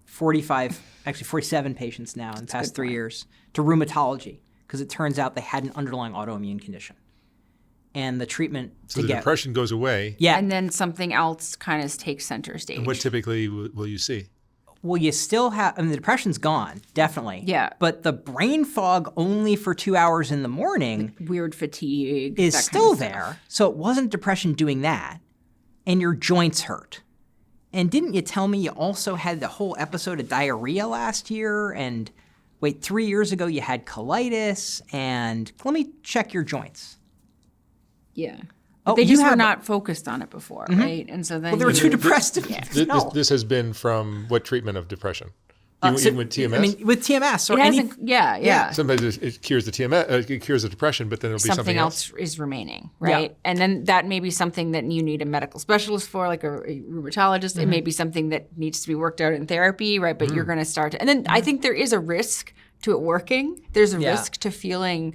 47 patients now in the past 3 years to rheumatology because it turns out they had an underlying autoimmune condition. And the treatment so the depression goes away. Yeah. And then something else kind of takes center stage. And what typically will you see? Well, you still have, I mean, the depression's gone, definitely. Yeah. But the brain fog only for 2 hours in the morning Weird fatigue is that still kind of stuff. there. So it wasn't depression doing that. And your joints hurt. And didn't you tell me you also had the whole episode of diarrhea last year? And wait, 3 years ago you had colitis. And let me check your joints. Yeah. Oh, But they you just were have- not focused on it before, right? And so then Well, they were you- too depressed. This has been from what treatment of depression? Even with TMS? I mean, with TMS or It any. hasn't. Yeah. Sometimes it cures the TMS, it cures the depression, but then it'll be something else. is remaining, right? And then that may be something that you need a medical specialist for, like a rheumatologist. It may be something that needs to be worked out in therapy, right? But you're going to start to, and then I think there is a risk to it working. There's a risk to feeling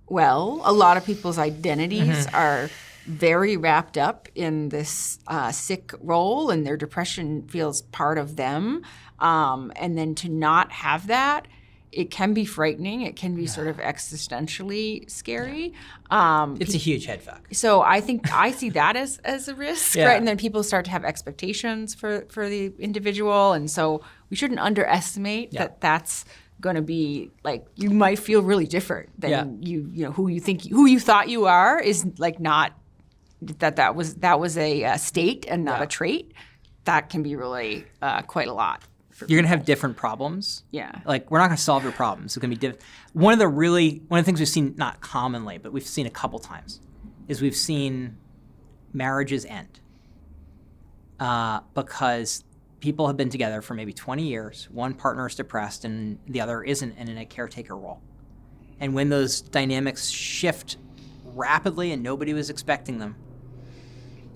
well. A lot of people's identities are very wrapped up in this sick role, and their depression feels part of them. And then to not have that, it can be frightening. It can be sort of existentially scary. It's a huge head fuck. So I think I see that as a risk, right? And then people start to have expectations for the individual, and so we shouldn't underestimate that that's going to be like, you might feel really different than you know who you thought you are is like not that was a state and not a trait. That can be really quite a lot. You're gonna have different problems. Yeah. Like, we're not gonna solve your problems. It's gonna be different. One of the things we've seen, not commonly, but we've seen a couple times, is we've seen marriages end because people have been together for maybe 20 years. One partner is depressed and the other isn't, and in a caretaker role. And when those dynamics shift rapidly and nobody was expecting them,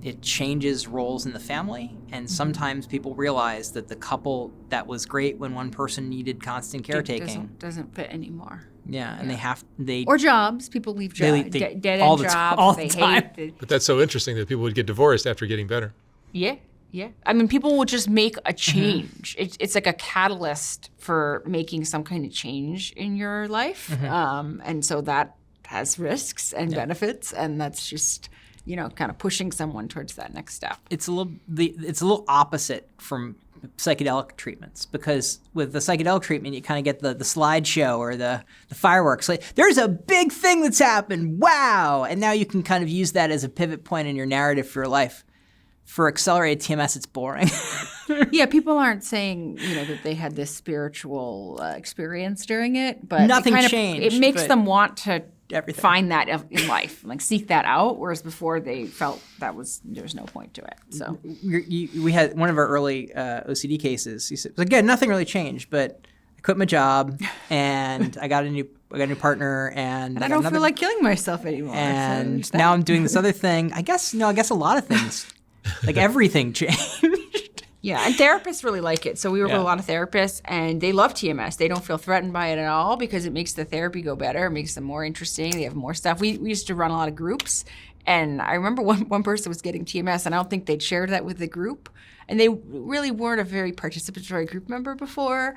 it changes roles in the family, and sometimes people realize that the couple that was great when one person needed constant caretaking doesn't fit anymore. and Or jobs. People leave jobs. Dead end all the jobs. all they the time. hate the, But that's so interesting that people would get divorced after getting better. Yeah. I mean, people will just make a change. It's like a catalyst for making some kind of change in your life. And so that has risks and benefits, and that's just, kind of pushing someone towards that next step. It's a little opposite from psychedelic treatments, because with the psychedelic treatment, you kind of get the slideshow or the fireworks. Like, there's a big thing that's happened. Wow. And now you can kind of use that as a pivot point in your narrative for your life. For accelerated TMS, it's boring. Yeah, people aren't saying, that they had this spiritual experience during it, but Nothing it changed, it makes but them want to everything. find that in life, like seek that out, whereas before they felt there's no point to it. So We had one of our early OCD cases. He said, again, nothing really changed, but I quit my job and I got a new partner, and I don't feel like killing myself anymore. And so now I'm doing this other thing. I guess a lot of things, like everything changed. Yeah, and therapists really like it. So we work with a lot of therapists, and they love TMS. They don't feel threatened by it at all because it makes the therapy go better. It makes them more interesting. They have more stuff. We used to run a lot of groups, and I remember one person was getting TMS, and I don't think they'd shared that with the group. And they really weren't a very participatory group member before,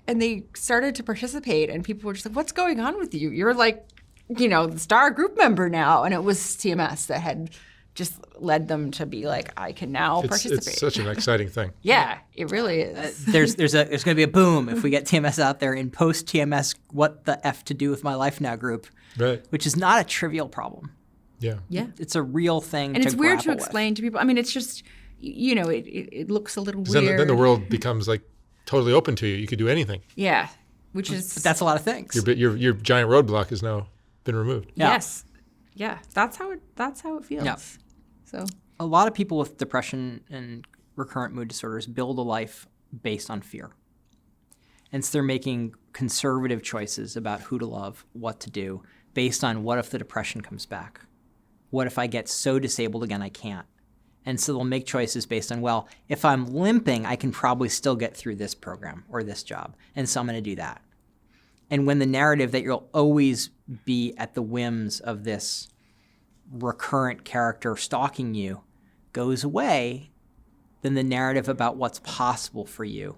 and they started to participate, and people were just like, what's going on with you? You're like, the star group member now. And it was TMS that had just led them to be like, I can now participate. It's such an exciting thing. Yeah, it really is. There's going to be a boom if we get TMS out there in post TMS. What the F to do with my life now group, Right. which is not a trivial problem. Yeah. Yeah. It's a real thing. And it's weird to grapple with. explain to people. I mean, it's just, it looks a little weird. Then the world becomes like totally open to you. You could do anything. Yeah, which is. But that's a lot of things. Your giant roadblock has now been removed. Yeah. Yes. Yeah, that's how it feels. Yeah. So. A lot of people with depression and recurrent mood disorders build a life based on fear. And so they're making conservative choices about who to love, what to do, based on what if the depression comes back? What if I get so disabled again I can't? And so they'll make choices based on, well, if I'm limping, I can probably still get through this program or this job. And so I'm going to do that. And when the narrative that you'll always be at the whims of this recurrent character stalking you goes away, then the narrative about what's possible for you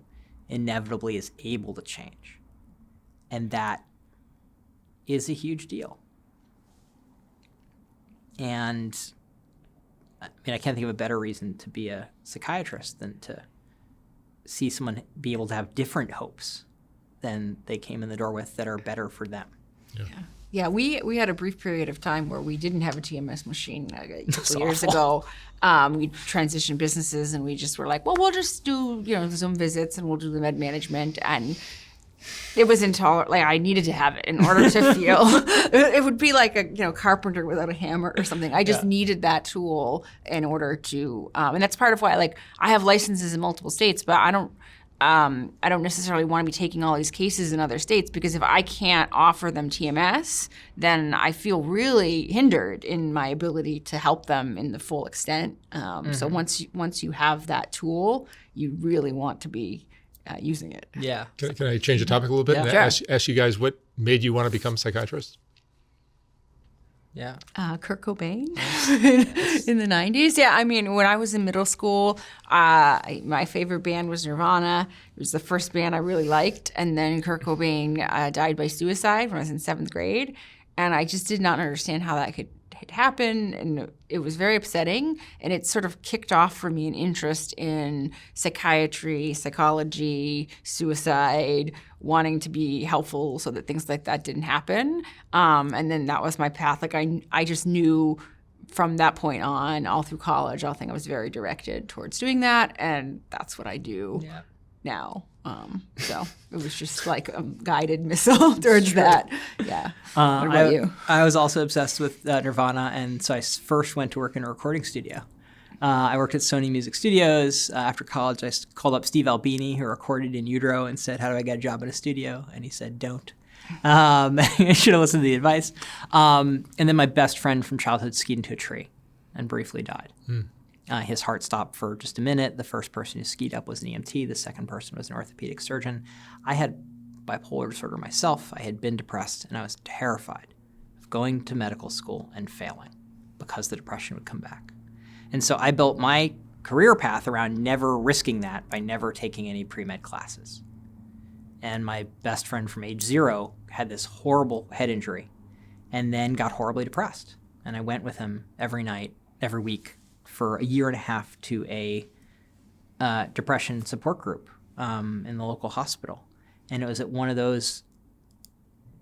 inevitably is able to change. And that is a huge deal. And I mean, I can't think of a better reason to be a psychiatrist than to see someone be able to have different hopes than they came in the door with that are better for them. Yeah, we had a brief period of time where we didn't have a TMS machine a couple of years ago. We transitioned businesses, and we just were like, well, we'll just do Zoom visits, and we'll do the med management. And it was intolerable. Like, I needed to have it in order to feel. It would be like a carpenter without a hammer or something. I just needed that tool in order to, and that's part of why I have licenses in multiple states, but I don't necessarily want to be taking all these cases in other states, because if I can't offer them TMS, then I feel really hindered in my ability to help them in the full extent. So once you have that tool, you really want to be using it. Yeah. Can I change the topic a little bit and ask you guys what made you want to become psychiatrists? Yeah. Kurt Cobain in the 90s. Yeah, I mean, when I was in middle school, my favorite band was Nirvana. It was the first band I really liked. And then Kurt Cobain died by suicide when I was in 7th grade. And I just did not understand how that could happen. And it was very upsetting. And it sort of kicked off for me an interest in psychiatry, psychology, suicide, wanting to be helpful so that things like that didn't happen. And then that was my path. Like I just knew from that point on, all through college, I think I was very directed towards doing that. And that's what I do now. So it was just like a guided missile towards that. Yeah. What about you? I was also obsessed with Nirvana, and so I first went to work in a recording studio. I worked at Sony Music Studios. After college, I called up Steve Albini, who recorded In Utero, and said, how do I get a job in a studio? And he said, don't. I should have listened to the advice. And then my best friend from childhood skied into a tree and briefly died. His heart stopped for just a minute. The first person who skied up was an EMT. The second person was an orthopedic surgeon. I had bipolar disorder myself. I had been depressed, and I was terrified of going to medical school and failing because the depression would come back. And so I built my career path around never risking that by never taking any pre-med classes. And my best friend from age 0 had this horrible head injury and then got horribly depressed. And I went with him every night, every week, for a year and a half to a depression support group in the local hospital. And it was at one of those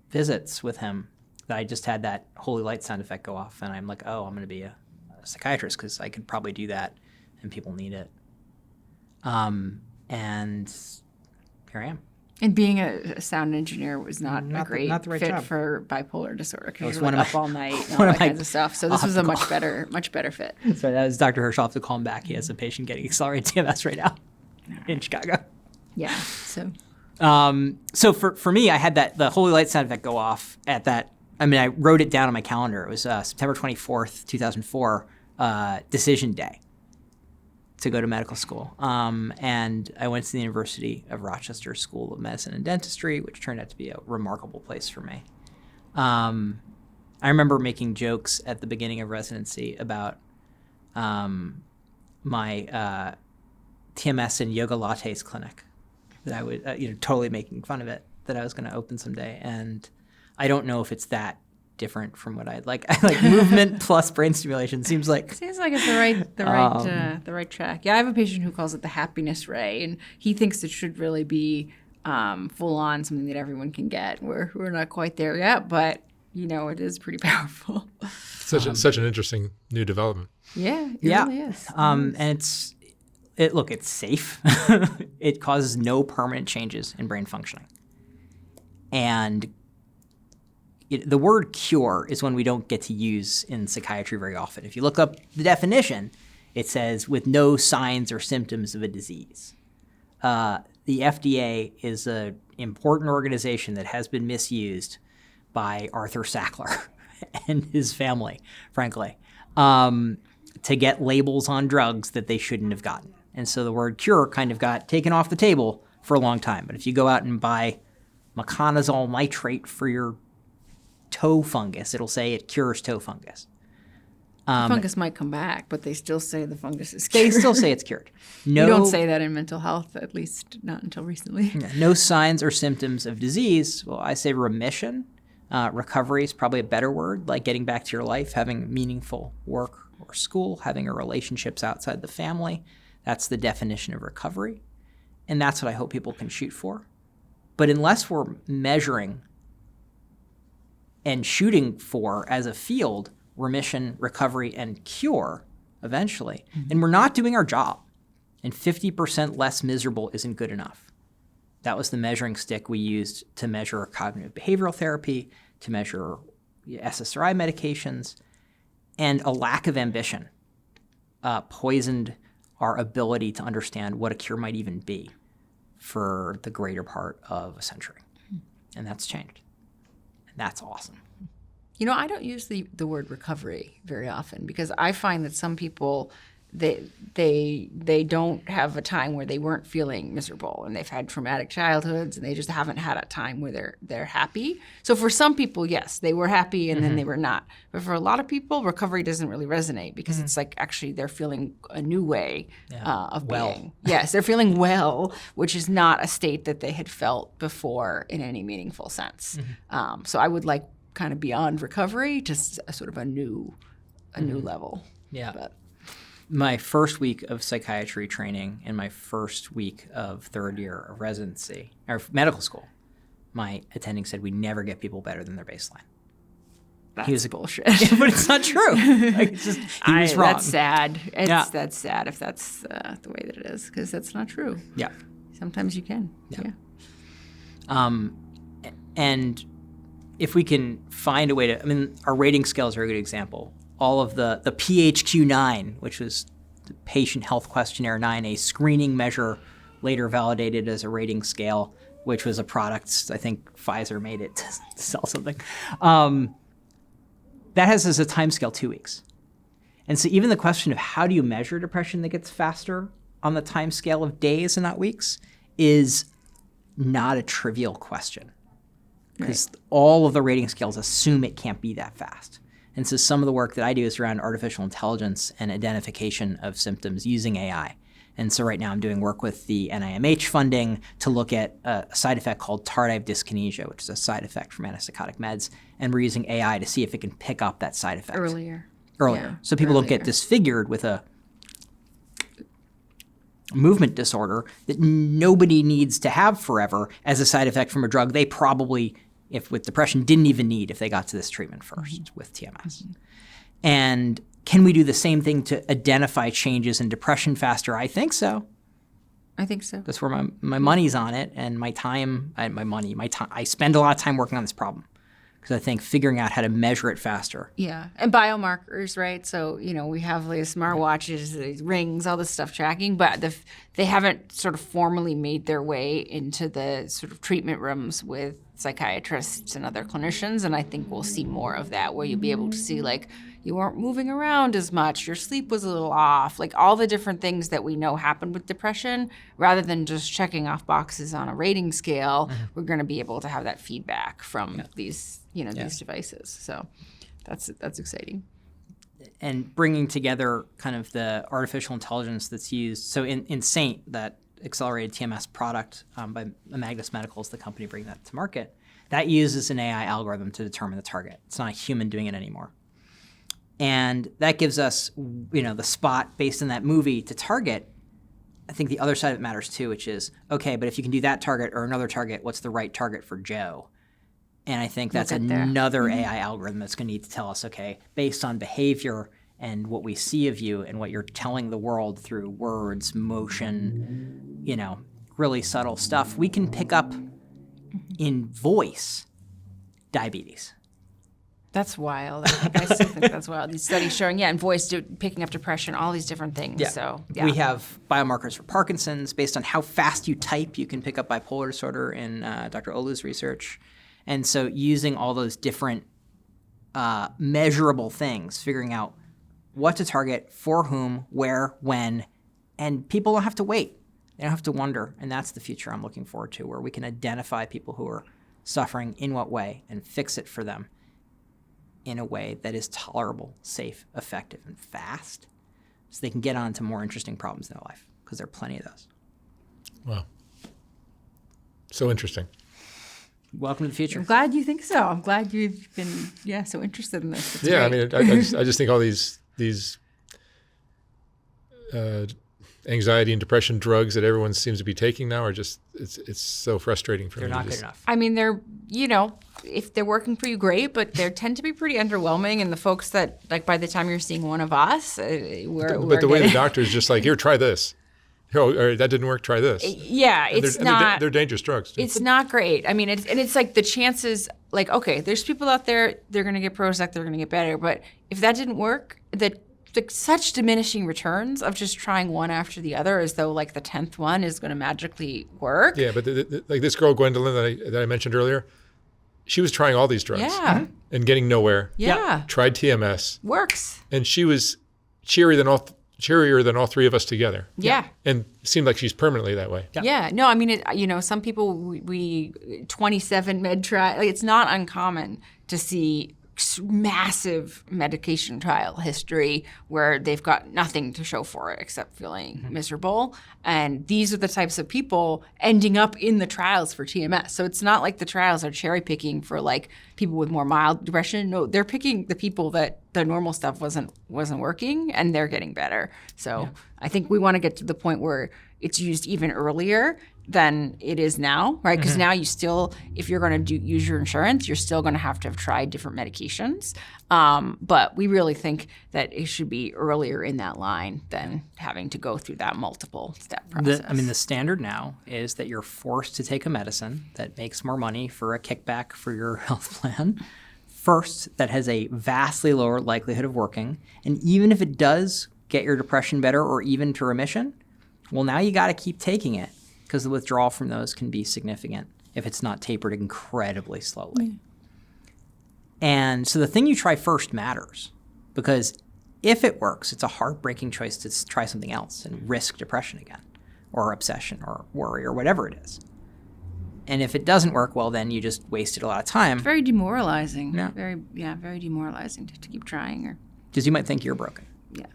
visits with him that I just had that holy light sound effect go off. And I'm like, oh, I'm going to be a psychiatrist because I could probably do that and people need it. And here I am. And being a sound engineer was not a great not the right fit job. for bipolar disorder, because It was you're up all night and all that kinds of stuff. So this was a much better fit. Sorry, that was Dr. Hirsch. I'll have to call him back. He has a patient getting accelerated TMS right now in Chicago. Yeah. So So for me, I had the holy light sound effect go off at that. I mean, I wrote it down on my calendar. It was September 24th, 2004, decision day to go to medical school. And I went to the University of Rochester School of Medicine and Dentistry, which turned out to be a remarkable place for me. I remember making jokes at the beginning of residency about my TMS and yoga lattes clinic that I would, totally making fun of it, that I was going to open someday. And I don't know if it's that different from what I'd like. I like movement plus brain stimulation. Seems like it's the right track. Yeah, I have a patient who calls it the happiness ray, and he thinks it should really be full on, something that everyone can get. We're not quite there yet, but it is pretty powerful. Such an interesting new development. Yeah, it really is. And it's safe. It causes no permanent changes in brain functioning. And the word cure is one we don't get to use in psychiatry very often. If you look up the definition, it says with no signs or symptoms of a disease. The FDA is an important organization that has been misused by Arthur Sackler and his family, frankly, to get labels on drugs that they shouldn't have gotten. And so the word cure kind of got taken off the table for a long time. But if you go out and buy meconazole nitrate for your toe fungus, it'll say it cures toe fungus. The fungus might come back, but they still say the fungus is cured. They still say it's cured. No, you don't say that in mental health, at least not until recently. No signs or symptoms of disease. Well, I say remission. Recovery is probably a better word, like getting back to your life, having meaningful work or school, having relationships outside the family. That's the definition of recovery. And that's what I hope people can shoot for. But unless we're measuring and shooting for, as a field, remission, recovery, and cure eventually, and we're not doing our job. And 50% less miserable isn't good enough. That was the measuring stick we used to measure cognitive behavioral therapy, to measure SSRI medications, and a lack of ambition poisoned our ability to understand what a cure might even be for the greater part of a century. And that's changed. And that's awesome. You know, I don't use the word recovery very often because I find that some people, they don't have a time where they weren't feeling miserable, and they've had traumatic childhoods, and they just haven't had a time where they're happy. So for some people, yes, they were happy and then they were not. But for a lot of people, recovery doesn't really resonate because it's like actually they're feeling a new way of being. Yes, they're feeling well, which is not a state that they had felt before in any meaningful sense. So I would like kind of beyond recovery to sort of a new level. Yeah. But my first week of psychiatry training and my first week of third year of residency or medical school, my attending said we never get people better than their baseline. that's bullshit. But it's not true. Like, it's just, he was wrong. That's sad. That's sad if that's the way that it is, because that's not true. Yeah. Sometimes you can. Yeah. And if we can find a way to, I mean, our rating scale is a very good example. All of the PHQ-9, which was the Patient Health Questionnaire 9, a screening measure later validated as a rating scale, which was a product, I think Pfizer made it to sell something. That has as a time scale 2 weeks. And so even the question of how do you measure depression that gets faster on the time scale of days and not weeks is not a trivial question. Because all of the rating scales assume it can't be that fast. And so some of the work that I do is around artificial intelligence and identification of symptoms using AI. And so right now I'm doing work with the NIMH funding to look at a side effect called tardive dyskinesia, which is a side effect from antipsychotic meds. And we're using AI to see if it can pick up that side effect. Earlier. Yeah, so people don't get disfigured with a movement disorder that nobody needs to have forever as a side effect from a drug they probably, if with depression, didn't even need if they got to this treatment first with TMS. And can we do the same thing to identify changes in depression faster? I think so. I think so. That's where my money's on it, and my time, I spend a lot of time working on this problem because I think figuring out how to measure it faster. Yeah, and biomarkers, right? So, you know, we have like smartwatches, these rings, all this stuff tracking, but they haven't sort of formally made their way into the sort of treatment rooms with psychiatrists and other clinicians, and I think we'll see more of that, where you'll be able to see, like, you weren't moving around as much, your sleep was a little off, like all the different things that we know happen with depression, rather than just checking off boxes on a rating scale. We're going to be able to have that feedback from these, these devices. So that's exciting. And bringing together kind of the artificial intelligence that's used. So in Saint, that accelerated TMS product by Magnus Medical is the company bringing that to market, that uses an AI algorithm to determine the target. It's not a human doing it anymore. And that gives us, the spot based on that movie to target. I think the other side of it matters too, which is, okay, but if you can do that target or another target, what's the right target for Joe? And I think that's another AI algorithm that's going to need to tell us, okay, based on behavior and what we see of you and what you're telling the world through words, motion, really subtle stuff, we can pick up in voice diabetes. That's wild. I still think that's wild. These studies showing, and voice picking up depression, all these different things. Yeah. So we have biomarkers for Parkinson's based on how fast you type. You can pick up bipolar disorder in Dr. Olu's research. And so using all those different measurable things, figuring out what to target, for whom, where, when, and people don't have to wait. They don't have to wonder. And that's the future I'm looking forward to, where we can identify people who are suffering in what way and fix it for them in a way that is tolerable, safe, effective, and fast, so they can get on to more interesting problems in their life, because there are plenty of those. Wow. So interesting. Welcome to the future. I'm glad you think so. I'm glad you've been, so interested in this. It's great. I mean, I just think all these anxiety and depression drugs that everyone seems to be taking now are just, it's so frustrating for me. They're not good enough. I mean, they're, if they're working for you, great, but they tend to be pretty underwhelming. And the folks that, like, by the time you're seeing one of us, But the way the doctor is just like, here, try this. Oh, or that didn't work, try this. Yeah, it's not. They're dangerous drugs. Too. It's not great. I mean, it's like the chances, like, okay, there's people out there, they're going to get Prozac, they're going to get better. But if that didn't work, such diminishing returns of just trying one after the other as though like the 10th one is going to magically work. Yeah, but like this girl, Gwendolyn, that I mentioned earlier, she was trying all these drugs and getting nowhere. Yeah. Tried TMS. Works. And she was cheerier than all three of us together. Yeah. And seemed like she's permanently that way. Yeah. No, I mean, some people, we 27 med trial, like, it's not uncommon to see massive medication trial history where they've got nothing to show for it except feeling miserable. And these are the types of people ending up in the trials for TMS. So it's not like the trials are cherry picking for like people with more mild depression. No, they're picking the people that the normal stuff wasn't working and they're getting better. So I think we want to get to the point where it's used even earlier than it is now, right? Because now you still, if you're going to use your insurance, you're still going to have tried different medications. But we really think that it should be earlier in that line than having to go through that multiple step process. The standard now is that you're forced to take a medicine that makes more money for a kickback for your health plan. First, that has a vastly lower likelihood of working. And even if it does get your depression better or even to remission, well, now you got to keep taking it, because the withdrawal from those can be significant if it's not tapered incredibly slowly. And so the thing you try first matters, because if it works, it's a heartbreaking choice to try something else and risk depression again, or obsession, or worry, or whatever it is. And if it doesn't work, well, then you just wasted a lot of time. Very demoralizing. Yeah. Very demoralizing to keep trying. Because you might think you're broken. Yeah.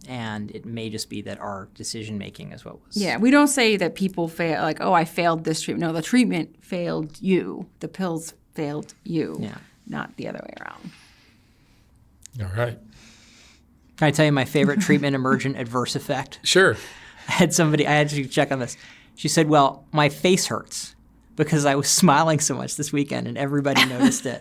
And it may just be that our decision-making is what was... Yeah, we don't say that people fail, like, oh, I failed this treatment. No, the treatment failed you. The pills failed you, not the other way around. All right. Can I tell you my favorite treatment emergent adverse effect? Sure. I had to check on this. She said, well, my face hurts because I was smiling so much this weekend and everybody noticed it.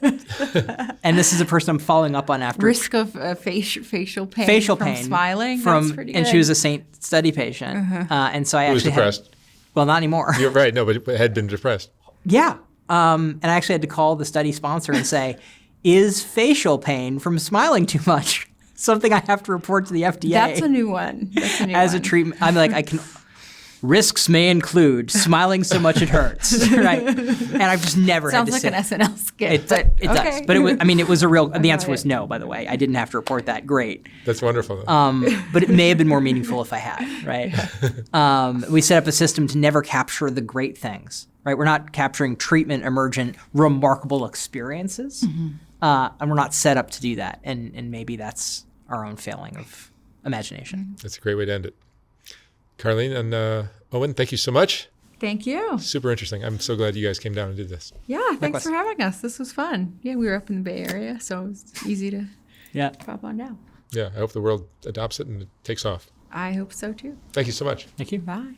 And this is a person I'm following up on after. Risk of facial pain from smiling? That's pretty good. And she was a Saint study patient. And so I Who was actually depressed. Well, not anymore. You're right. No, but had been depressed. Yeah. And I actually had to call the study sponsor and say, is facial pain from smiling too much something I have to report to the FDA? That's a new one. As a treatment. I'm like, risks may include smiling so much it hurts, right? And I've just never had to say. Sounds like an SNL skit. It does. But it was a real, the answer was no, by the way. I didn't have to report that. Great. That's wonderful. But it may have been more meaningful if I had, right? We set up a system to never capture the great things, right? We're not capturing treatment emergent remarkable experiences. And we're not set up to do that. And maybe that's our own failing of imagination. That's a great way to end it. Carlene and Owen, thank you so much. Thank you. Super interesting. I'm so glad you guys came down and did this. Yeah, thanks for having us. This was fun. Yeah, we were up in the Bay Area, so it was easy to pop on down. Yeah, I hope the world adopts it and it takes off. I hope so too. Thank you so much. Thank you. Bye.